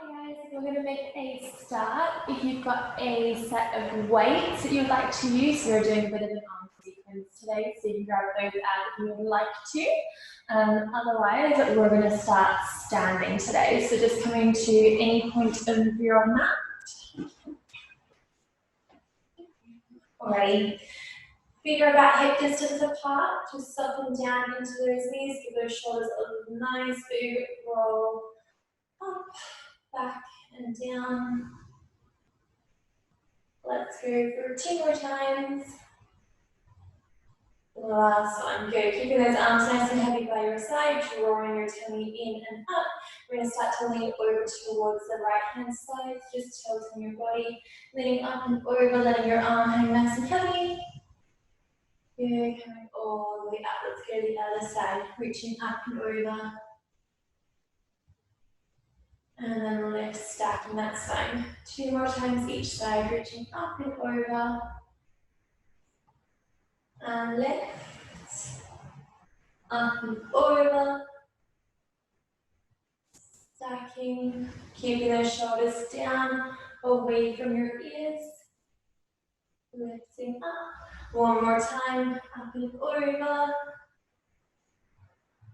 Hi guys, we're going to make a start. If you've got a set of weights that you'd like to use, we're doing a bit of an arm sequence today, so you can grab those out if you would like to. Otherwise, we're going to start standing today, so just coming to any point of your mat. Alrighty. Feet are about hip distance apart, just soften down into those knees, give those shoulders a nice big roll up, back and down. Let's go for 2 more times. Last one, good. Keeping those arms nice and heavy by your side, drawing your tummy in and up. We're going to start to lean over towards the right hand side, just tilting your body, leaning up and over, letting your arm hang nice and heavy. Good, coming all the way up. Let's go to the other side, reaching up and over. And then lift, stacking that spine. 2 more times each side, reaching up and over. And lift, up and over. Stacking, keeping those shoulders down, away from your ears. Lifting up. 1 more time, up and over.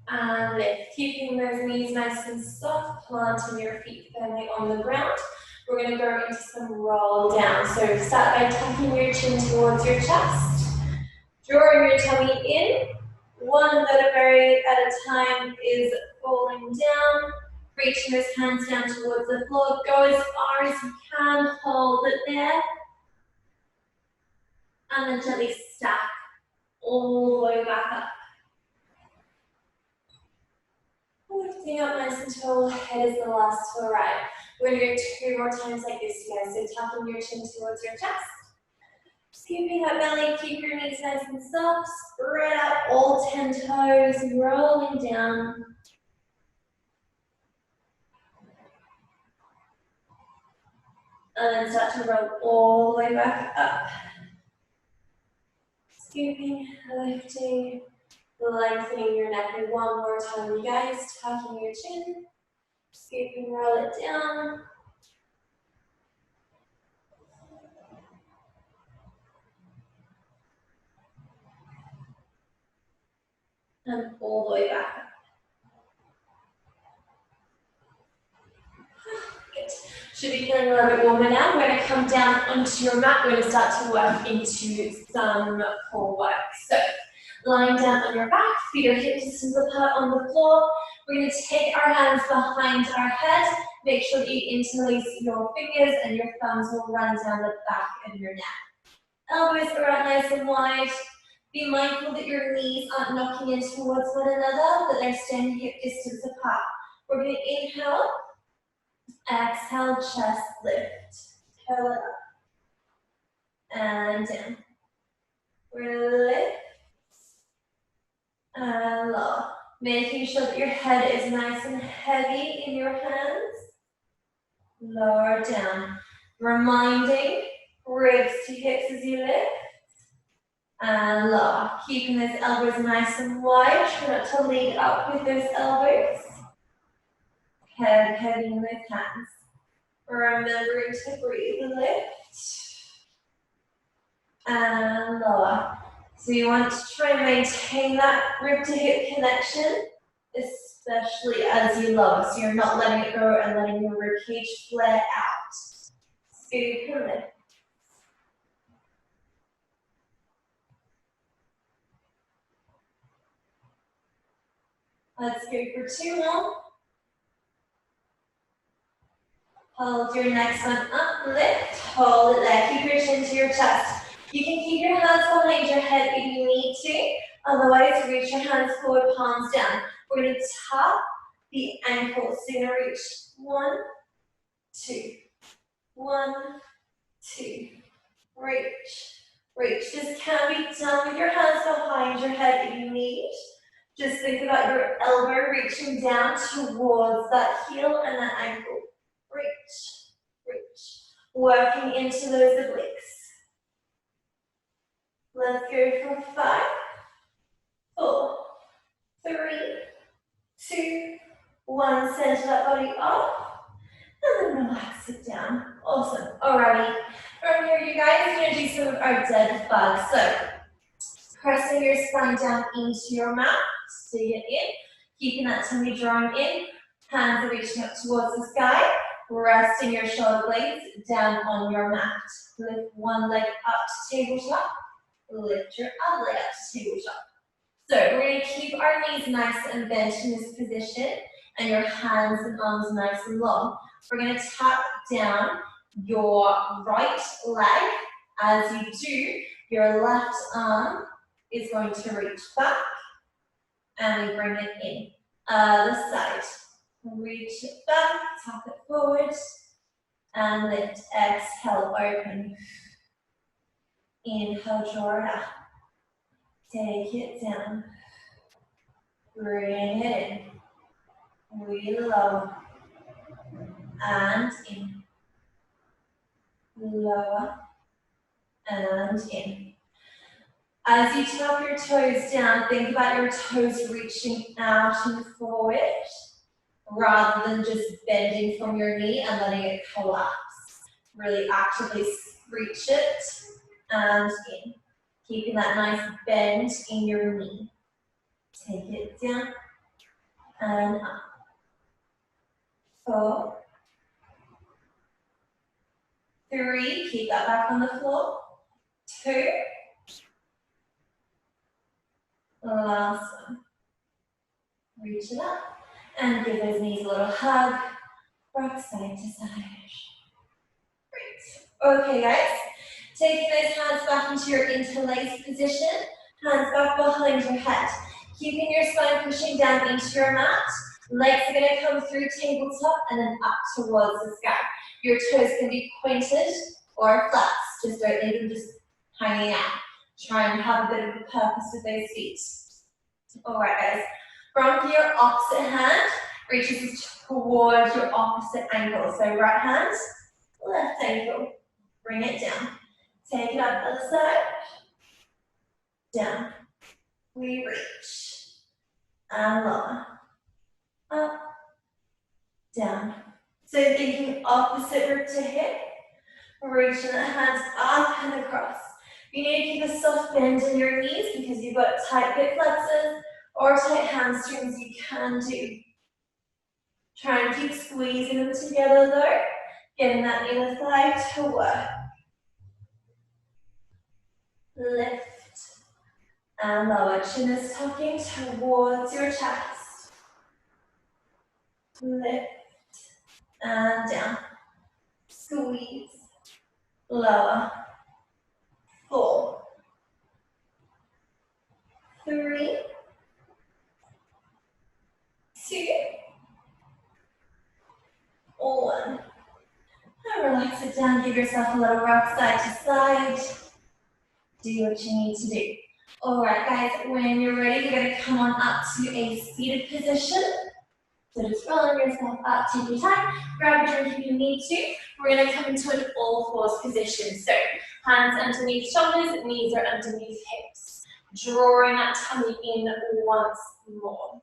And lift, keeping those knees nice and soft, planting your feet firmly on the ground. We're going to go into some roll down. So start by tucking your chin towards your chest, drawing your tummy in. 1 vertebrae at a time is falling down. Reaching those hands down towards the floor. Go as far as you can, hold it there. And then gently stack all the way back up. Lifting up nice and tall, head is the last to the right. We're going to go 2 more times like this here. So tucking your chin towards your chest. Scooping that belly, keep your knees nice and soft. Spread out all 10 toes, rolling down. And then start to roll all the way back up. Scooping, lifting, lengthening your neck. And 1 more time, you guys. Tucking your chin. Scooping, roll it down. And all the way back up. Good. Should be feeling a little bit warmer now. We're going to come down onto your mat. We're going to start to work into some core work. So, lying down on your back, feet are hip distance apart on the floor. We're going to take our hands behind our head. Make sure that you interlace your fingers and your thumbs will run down the back of your neck. Elbows are out nice and wide. Be mindful that your knees aren't knocking in towards one another, that they're staying hip distance apart. We're going to inhale. Exhale, chest lift. Curl it up. And down. Lift. And lower. Making sure that your head is nice and heavy in your hands. Lower down. Reminding ribs to hips as you lift. And lower. Keeping those elbows nice and wide. Try not to lead up with those elbows. Head heavy in those hands. Remembering to breathe and lift. And lower. So you want to try and maintain that rib to hip connection, especially as you lower. So you're not letting it go and letting your rib cage flare out. Scoop and lift. Let's go for 2 more. Hold your next one up, lift, hold it there. Keep your chin to your chest. You can keep your hands behind your head if you need to. Otherwise, reach your hands forward, palms down. We're going to tap the ankles. So you're going to reach 1, 2. 1, 2. Reach. Reach. This can be done with your hands behind your head if you need. Just think about your elbow reaching down towards that heel and that ankle. Reach, reach. Working into those obliques. Let's go for 5, 4, 3, 2, 1. Center that body up. and then relax it down. Awesome. Alrighty. From here, you guys are going to do some of our dead bugs. So, pressing your spine down into your mat, dig it in, keeping that tummy drawn in, hands are reaching up towards the sky, resting your shoulder blades down on your mat. Lift one leg up to tabletop, lift your other leg up to tabletop. So we're going to keep our knees nice and bent in this position, and your hands and arms nice and long. We're going to tap down your right leg. As you do, your left arm is going to reach back, and we bring it in. Other side. Reach it back, tap it forward, and lift. Exhale, open. Inhale, draw it up. Take it down. Bring it in. Reload. And in. Lower. And in. As you tap your toes down, think about your toes reaching out and forward, rather than just bending from your knee and letting it collapse. Really actively reach it and in. Keeping that nice bend in your knee. Take it down and up. 4, 3, keep that back on the floor. 2, last one. Reach it up and give those knees a little hug. Rock side to side. Great. Okay, guys. Taking those hands back into your interlaced position. Hands back behind your head. Keeping your spine pushing down into your mat. Legs are going to come through tabletop and then up towards the sky. Your toes can be pointed or flats. Just don't leave them just hanging out. Try and have a bit of a purpose with those feet. Alright, guys. From your opposite hand reaches towards your opposite ankle. So right hand, left ankle. Bring it down. Take it up other side. Down. We reach. And lower. Up. Down. So thinking opposite rib to hip. Reaching the hands up and across. You need to keep a soft bend in your knees because you've got tight hip flexors or tight hamstrings, you can do. Try and keep squeezing them together though, getting that inner thigh to work. Lift and lower. Chin is tucking towards your chest. Lift and down. Squeeze. Lower. 4, 3, 2, 1. And relax it down. Give yourself a little rock side to side. Do what you need to do. Alright guys, when you're ready, you're going to come on up to a seated position. So just rolling yourself up, take your time, grab a drink if you need to. We're going to come into an all fours position. So hands underneath shoulders, knees are underneath hips. Drawing that tummy in once more.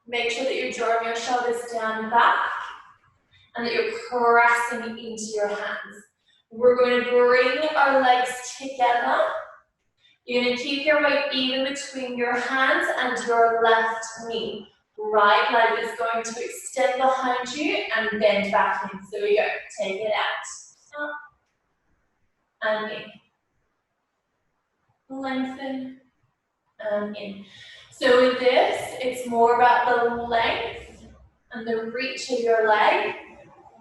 Make sure that you're drawing your shoulders down back and that you're pressing into your hands. We're going to bring our legs together. You're going to keep your weight even between your hands and your left knee. Right leg is going to extend behind you and bend back in. So we go. Take it out. Up and in. Lengthen and in. So with this, it's more about the length and the reach of your leg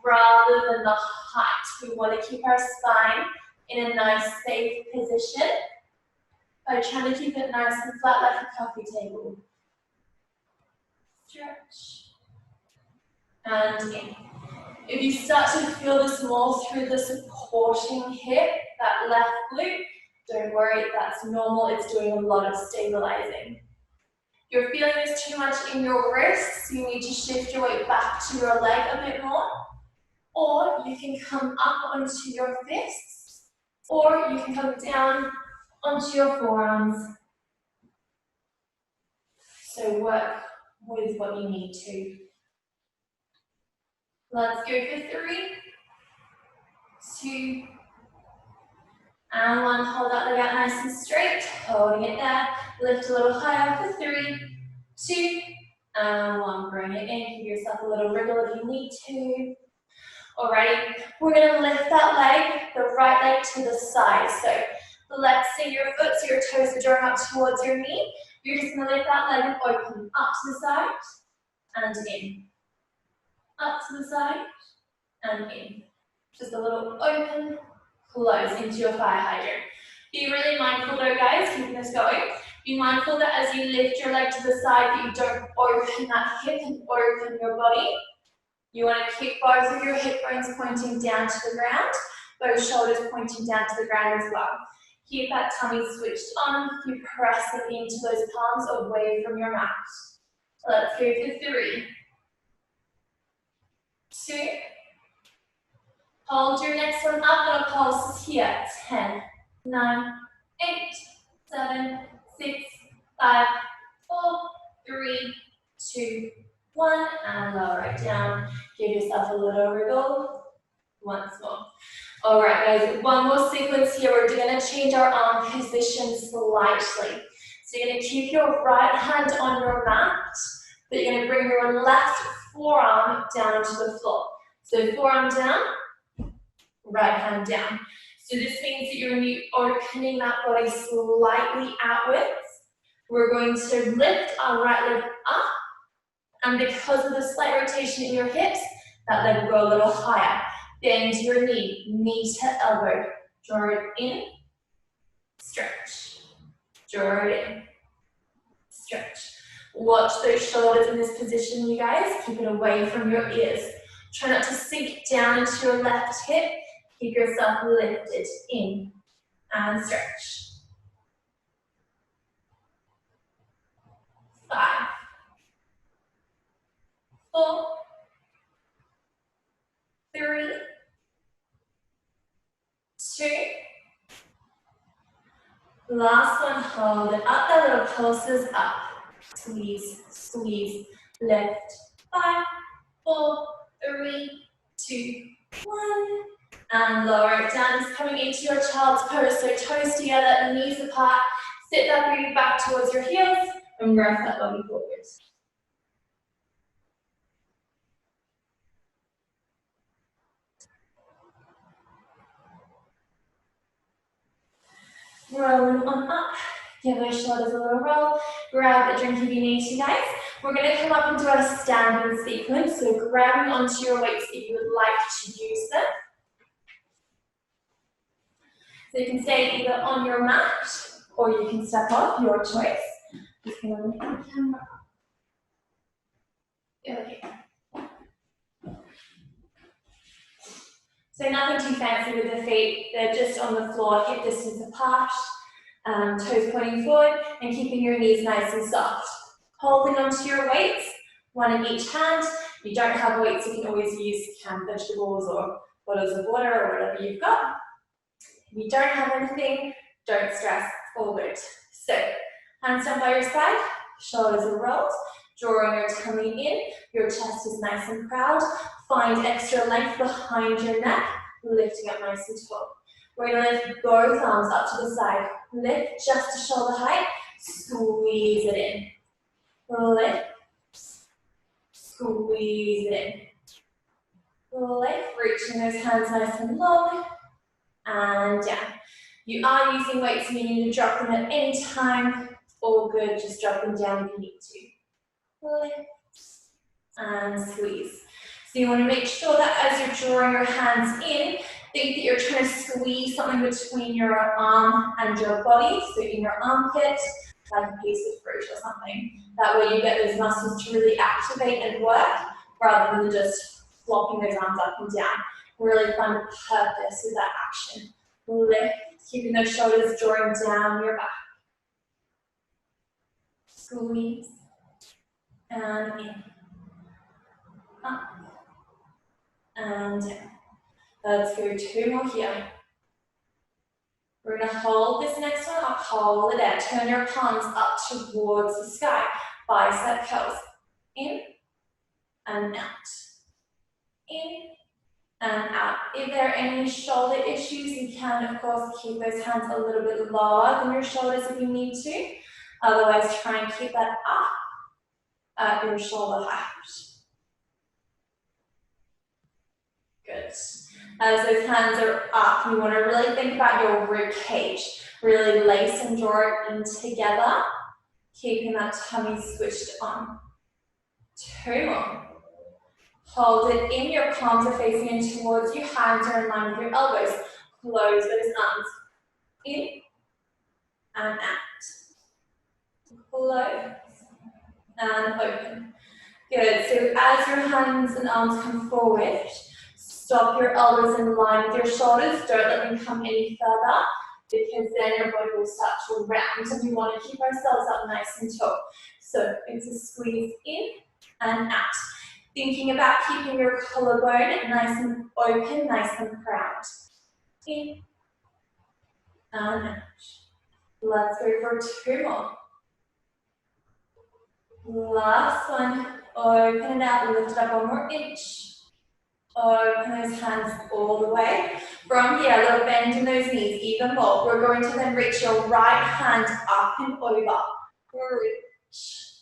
rather than the height. We want to keep our spine in a nice, safe position by trying to keep it nice and flat like a coffee table. Stretch. And in. If you start to feel this more through the supporting hip, that left glute, don't worry, that's normal. It's doing a lot of stabilizing. If you're feeling this too much in your wrists, you need to shift your weight back to your leg a bit more. Or you can come up onto your fists, or you can come down onto your forearms. So work with what you need to. Let's go for 3, 2, and 1. Hold that leg out nice and straight, holding it there. Lift a little higher for 3, 2, and 1. Bring it in. Give yourself a little wriggle if you need to. Alrighty, we're going to lift that leg, the right leg to the side. So flexing your foot so your toes are drawing up towards your knee. You're just going to lift that leg and open up to the side and in. Up to the side and in. Just a little open, close into your fire hydrant. Be really mindful though, guys, keeping this going. Be mindful that as you lift your leg to the side that you don't open that hip and open your body. You want to keep both of your hip bones pointing down to the ground, both shoulders pointing down to the ground as well. Keep that tummy switched on, keep pressing into those palms away from your mat. Let's go for 3, 2, hold your next one up, little pulses here. 10, 9, 8, 7, 6, 5, 4, 3, 2, 1, and lower it down. Give yourself a little wriggle. Once more. All right, guys, one more sequence here. We're going to change our arm position slightly. So you're going to keep your right hand on your mat, but you're going to bring your left forearm down to the floor. So forearm down, right hand down. So this means that you're going to be opening that body slightly outwards. We're going to lift our right leg up, and because of the slight rotation in your hips, that leg will go a little higher. Bend your knee, knee to elbow. Draw it in, stretch. Draw it in, stretch. Watch those shoulders in this position, you guys. Keep it away from your ears. Try not to sink down into your left hip. Keep yourself lifted in and stretch. 5, 4, 3, 2. Last one, hold it up, that little pulses up. Squeeze, squeeze, lift. 5, 4, 3, 2, 1. And lower it down, just coming into your child's pose. So toes together, knees apart. Sit that booty back towards your heels and rest that body forward. Rolling on up, give those shoulders a little roll, grab a drink if you need to, guys. We're going to come up into our standing sequence, so grabbing onto your weights if you would like to use them. So you can stay either on your mat, or you can step off, your choice. Just going to look at the camera. Okay. So nothing too fancy with the feet, they're just on the floor, hip distance apart, toes pointing forward, and keeping your knees nice and soft. Holding onto your weights, one in each hand. If you don't have weights, you can always use canned vegetables or bottles of water or whatever you've got. If you don't have anything, don't stress, all good. So, hands down by your side, shoulders are rolled, drawing your tummy in, your chest is nice and proud. Find extra length behind your neck, lifting up nice and tall. We're going to lift both arms up to the side. Lift just to shoulder height, squeeze it in. Lift, squeeze it in. Lift, reaching those hands nice and long, and down. You are using weights, meaning to drop them at any time. All good, just drop them down if you need to. Lift, and squeeze. So you want to make sure that as you're drawing your hands in, think that you're trying to squeeze something between your arm and your body, so in your armpit, like a piece of fruit or something. That way you get those muscles to really activate and work, rather than just flopping those arms up and down. Really find a purpose with that action. Lift, keeping those shoulders drawing down your back. Squeeze, and in. Up, and down. Let's go 2 more here. We're going to hold this next one up, hold it there. Turn your palms up towards the sky. Bicep curls. In and out. in and out. If there are any shoulder issues, you can of course keep those hands a little bit lower than your shoulders if you need to. Otherwise, try and keep that up at your shoulder height. Good. As those hands are up, you want to really think about your rib cage. Really lace and draw it in together, keeping that tummy switched on. 2 more. Hold it in, your palms are facing in towards you, hands are in line with your elbows. Close those arms in and out. Close and open. Good, so as your hands and arms come forward, stop your elbows in line with your shoulders, don't let them come any further, because then your body will start to round, and we want to keep ourselves up nice and tall. So it's a squeeze in and out. Thinking about keeping your collarbone nice and open, nice and proud. In and out. Let's go for 2 more. Last one. Open it out, lift it up 1 more inch. Open those hands all the way. From here, a little bend in those knees, even more. We're going to then reach your right hand up and over. Reach.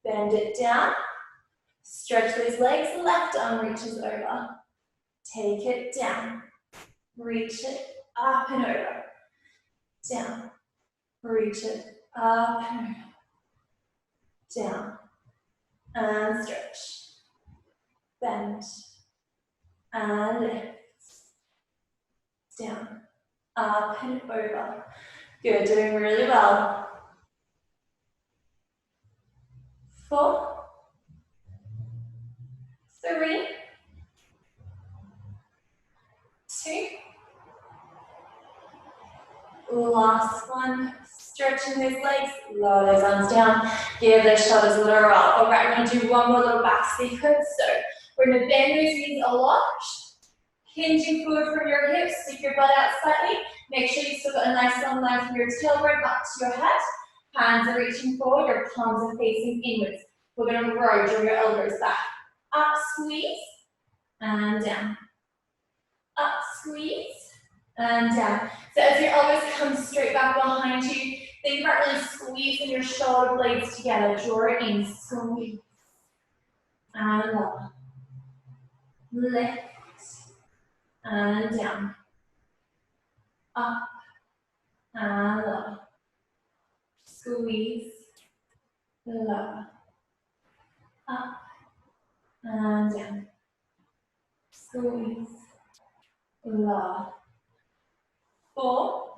Bend it down. Stretch those legs, left arm reaches over. Take it down. Reach it up and over. Down. Reach it up and over. Down. And stretch. Bend. And lift. Down. Up and over. Good, doing really well. 4. 3. 2. Last one. Stretching those legs, lower those arms down, give those shoulders a little roll. All right, we're going to do 1 more little back sequence. So we're going to bend those knees a lot, hinging forward from your hips, stick your butt out slightly. Make sure you still got a nice long line from your tailbone up to your head. Hands are reaching forward, your palms are facing inwards. We're going to row, draw your elbows back. Up, squeeze, and down. Up, squeeze, and down. So as your elbows come straight back behind you, think about really squeezing your shoulder blades together. Draw it in, squeeze, and up. Lift, and down. Up, and up. Squeeze, lower. Up, and down. Squeeze, lower. 4,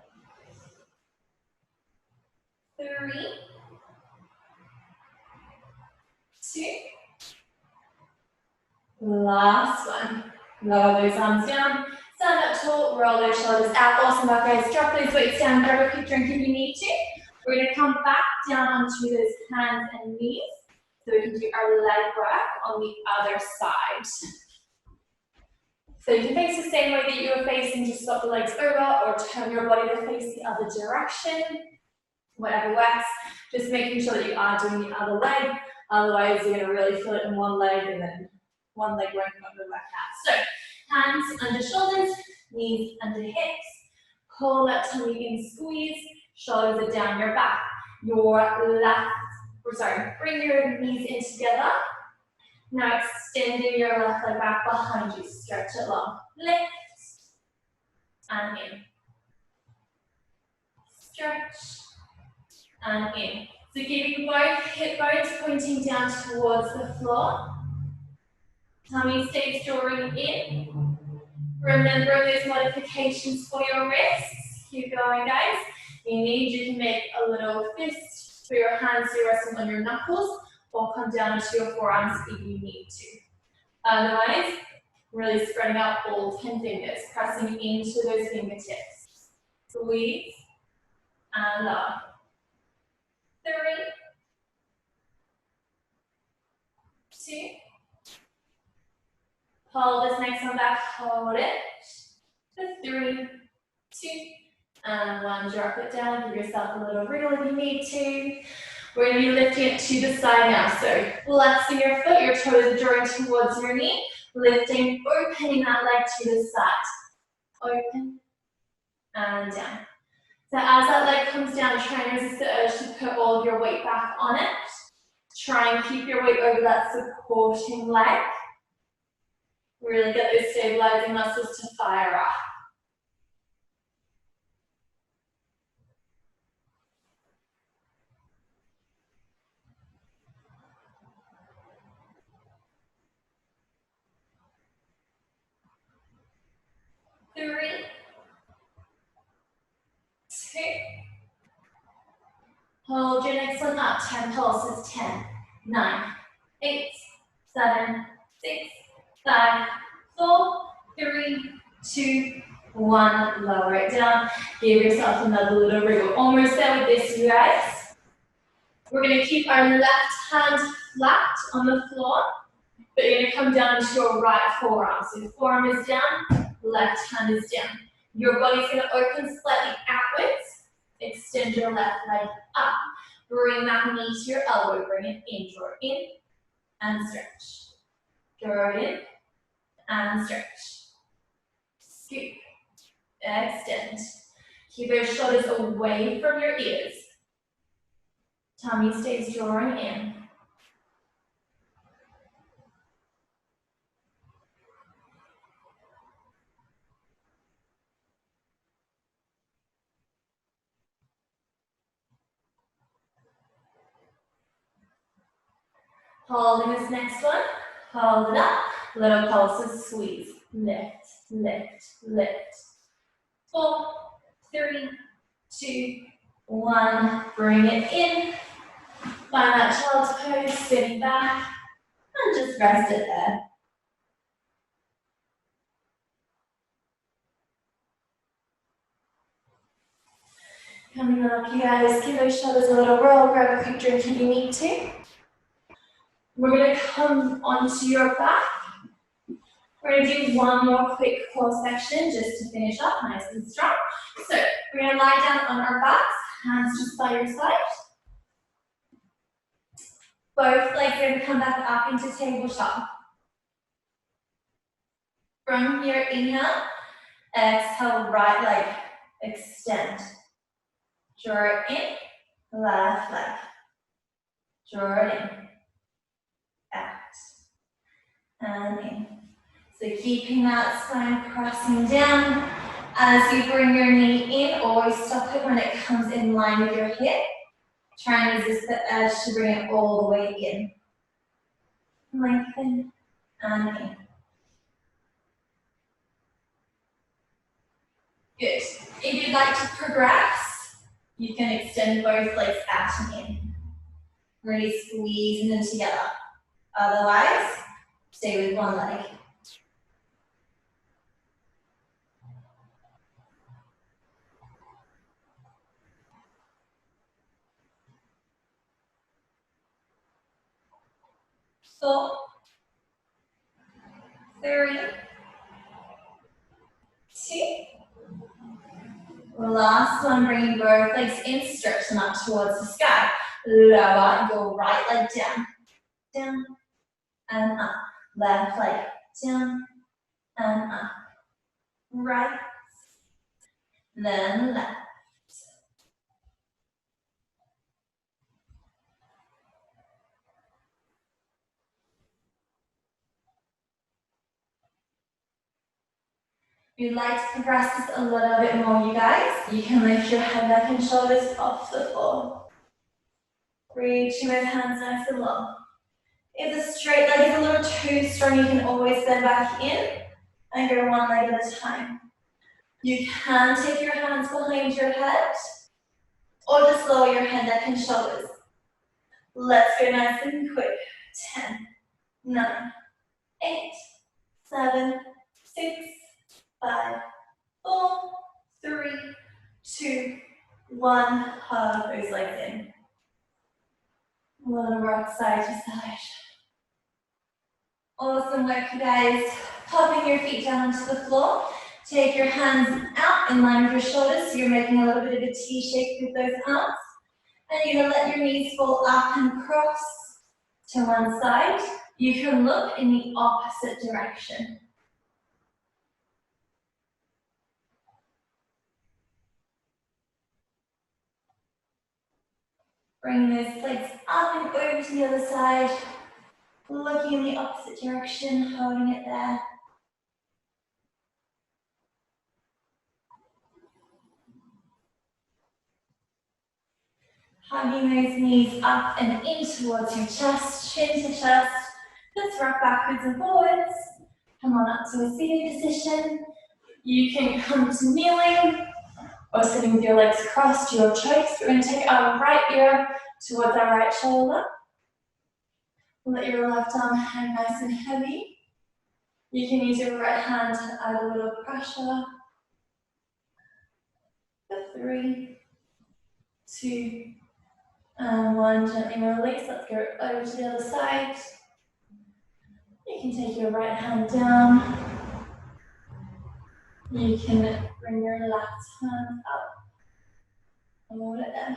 3, 2. Last one. Lower those arms down. Stand up tall, roll those shoulders out. Awesome work, guys. Drop those weights down, grab a quick drink if you need to. We're going to come back down onto those hands and knees so we can do our leg work on the other side. So you can face the same way that you were facing, just swap the legs over or turn your body to face the other direction. Whatever works. Just making sure that you are doing the other leg. Otherwise, you're going to really feel it in one leg and then one leg won't work out. So hands under shoulders, knees under hips. Pull that tummy in, squeeze. Shoulders are down your back. Bring your knees in together. Now extending your left leg back behind you. Stretch it long. Lift and in. Stretch and in. So keeping both hip bones pointing down towards the floor. Tummy stays drawing in. Remember those modifications for your wrists. Keep going, guys. If you need, you can make a little fist for your hands so you're resting on your knuckles, or come down into your forearms if you need to. Otherwise, really spreading out all 10 fingers, pressing into those fingertips. Squeeze and lower. 3, 2. Pull this next one back, hold it. 3, 2, and 1. Drop it down. Give yourself a little wriggle if you need to. We're going to be lifting it to the side now. So flexing your foot, your toes are drawing towards your knee, lifting, opening that leg to the side. Open and down. So as that leg comes down, try and resist the urge to put all of your weight back on it. Try and keep your weight over that supporting leg. Really get those stabilizing muscles to fire up. 3, 2. Hold your next one up. 10 pulses. 10, 9, 8, 7, 6, 5, 4, 3, 2, 1. Lower it down. Give yourself another little wriggle. Almost there with this, you guys. We're going to keep our left hand flat on the floor, but you're going to come down to your right forearm. So your forearm is down, left hand is down. Your body's going to open slightly outwards. Extend your left leg up. Bring that knee to your elbow. Bring it in. Draw it in and stretch. Draw it in and stretch. Scoop. Extend. Keep your shoulders away from your ears. Tummy stays drawing in. Holding this next one. Hold it up. Little pulses, squeeze. Lift, lift, lift. 4, 3, 2, 1. Bring it in. Find that child's pose, sitting back, and just rest it there. Coming up, you guys, give those shoulders a little roll. Grab a quick drink if you need to. We're going to come onto your back. We're going to do one more quick core section just to finish up nice and strong. So we're going to lie down on our backs, hands just by your side. Both legs are going to come back up into tabletop. From here, inhale, exhale, right leg, extend. Draw it in, left leg. Draw it in, out, and in. So keeping that spine pressing down. As you bring your knee in, always stop it when it comes in line with your hip. Try and resist the urge to bring it all the way in. Lengthen and in. Good. If you'd like to progress, you can extend both legs out and in. Really squeezing them together. Otherwise, stay with one leg. Four, 3, 2. Last one, bringing both legs in, stretch them up towards the sky. Lower, go right leg down, down, and up. Left leg down, and up. Right, then left. If you'd like to progress this a little bit more, you guys, you can lift your head, neck, and shoulders off the floor. Reaching those hands nice and long. If the straight leg is a little too strong, you can always bend back in and go one leg at a time. You can take your hands behind your head or just lower your head, neck, and shoulders. Let's go nice and quick. 10, 9, 8, 7, 6, 5, 4, 3, 2, 1. Hug those legs in. A little rock side to side. Awesome work, you guys. Popping your feet down onto the floor. Take your hands out in line with your shoulders, so you're making a little bit of a T shape with those arms. And you're gonna let your knees fall up and cross to one side. You can look in the opposite direction. Bring those legs up and over to the other side. Looking in the opposite direction, holding it there. Hugging those knees up and in towards your chest, chin to chest. Let's rock backwards and forwards. Come on up to a seated position. You can come to kneeling or sitting with your legs crossed, your choice. We're going to take our right ear towards our right shoulder. Let your left arm hang nice and heavy. You can use your right hand to add a little pressure. 3, 2, and 1. Gently release. Let's go over to the other side. You can take your right hand down. You can bring your left hand up. And hold it there.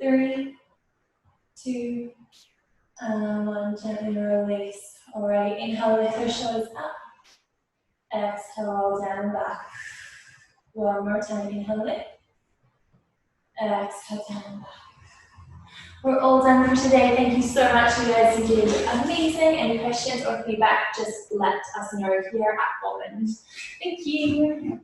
3, 2, and 1. Gently release. Alright, inhale, lift your shoulders up. Exhale, down, back. One more time, inhale, lift. Exhale, down, back. We're all done for today. Thank you so much. You guys did amazing. Any questions or feedback, just let us know here at Ormond. Thank you.